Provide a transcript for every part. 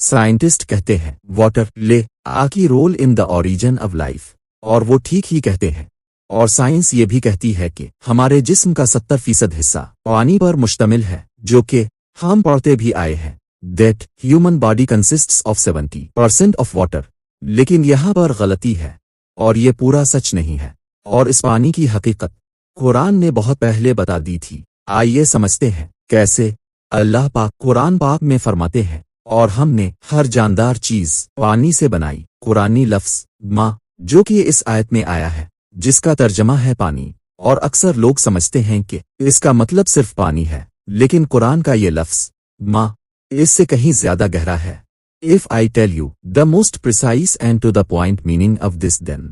Scientist کہتے ہیں water لے آ کی role in the origin of life, اور وہ ٹھیک ہی کہتے ہیں۔ اور سائنس یہ بھی کہتی ہے کہ ہمارے جسم کا 70% حصہ پانی پر مشتمل ہے، جو کہ ہم پڑھتے بھی آئے ہیں that human body consists of 70% of water. لیکن یہاں پر غلطی ہے، اور یہ پورا سچ نہیں ہے، اور اس پانی کی حقیقت قرآن نے بہت پہلے بتا دی تھی۔ آئیے سمجھتے ہیں کیسے۔ اللہ پاک قرآن پاک میں فرماتے ہیں، اور ہم نے ہر جاندار چیز پانی سے بنائی۔ قرآنی لفظ ماں جو کہ اس آیت میں آیا ہے، جس کا ترجمہ ہے پانی، اور اکثر لوگ سمجھتے ہیں کہ اس کا مطلب صرف پانی ہے، لیکن قرآن کا یہ لفظ ماں اس سے کہیں زیادہ گہرا ہے۔ If I tell you the most precise and to the point meaning of this, then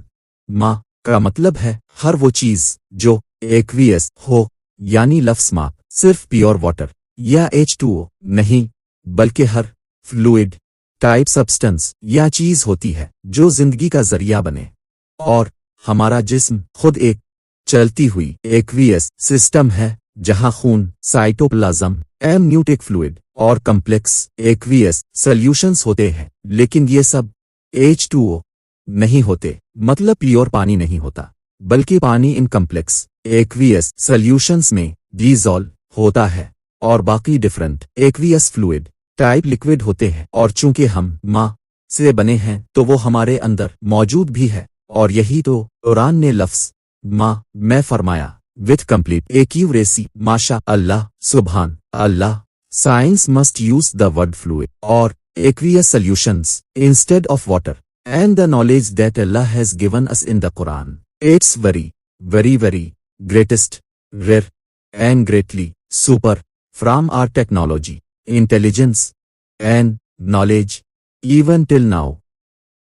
ماں کا مطلب ہے ہر وہ چیز جو ایکویس ہو، یعنی لفظ ماں صرف پیور واٹر یا H2O نہیں، بلکہ ہر فلوئڈ ٹائپ سبسٹنس یا چیز ہوتی ہے جو زندگی کا ذریعہ بنے۔ اور ہمارا جسم خود ایک چلتی ہوئی ایکویس سسٹم ہے، جہاں خون، سائٹوپلازم، ایمنیوٹک فلوئڈ اور کمپلیکس ایکویس سلیوشنز ہوتے ہیں، لیکن یہ سب H2O نہیں ہوتے، مطلب پیور پانی نہیں ہوتا، بلکہ پانی ان کمپلیکس ایکویس سلیوشنز میں ڈیزولو ہوتا ہے، اور باقی ڈیفرنٹ ایکویس فلوئڈ ٹائپ لکوڈ ہوتے ہیں۔ اور چونکہ ہم ماں سے بنے ہیں تو وہ ہمارے اندر موجود بھی ہے، اور یہی تو قرآن نے لفظ ماں میں فرمایا وتھ کمپلیٹ ایکیوریسی۔ ماشاء اللہ، سبحان اللہ۔ Science must use the word fluid اور aqueous solutions instead of water, and the knowledge that اللہ has given us in the Quran, it's very very very greatest rare and greatly super from our technology, intelligence and knowledge even till now.